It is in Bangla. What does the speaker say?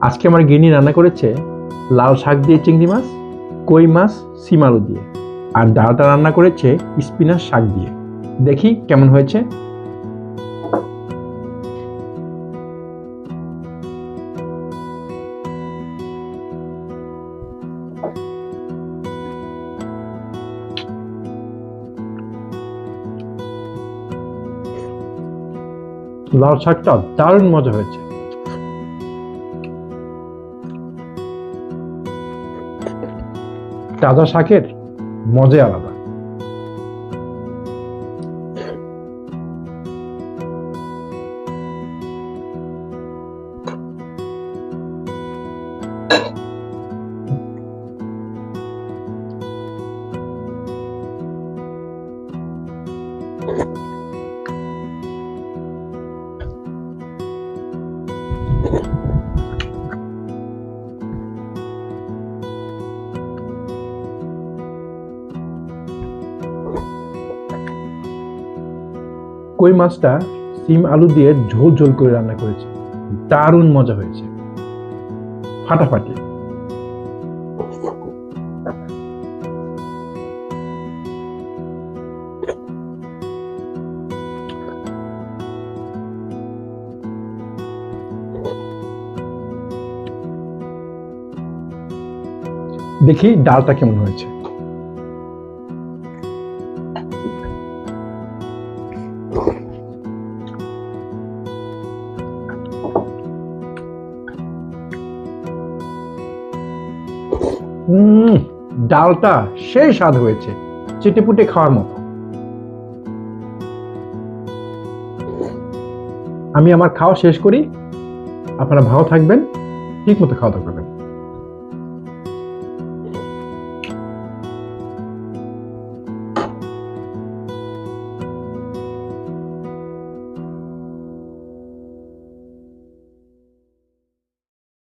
আজকে আমার গিনি রান্না করেছে লাল শাক দিয়ে চিংড়ি মাছ, কই মাছ, সিম আলু দিয়ে, আর ডালটা রান্না করেছে স্পিনাচ শাক দিয়ে। দেখি কেমন হয়েছে। লাল শাকটা দারুণ মজা হয়েছে। তাজা শাকের মজাই আলাদা। কই মাছটা সিম আলু দিয়ে ঝোল ঝোল করে রান্না করেছে, দারুণ মজা হয়েছে, ফাটাফাটি। দেখি ডালটা কেমন হয়েছে। ডালটা সেই স্বাদ হয়েছে, চেটেপুটে খাওয়ার মতো। আমি আমার খাওয়া শেষ করি। আপনারা ভালো থাকবেন, ঠিক মতো খাওয়া দাওয়া করবেন।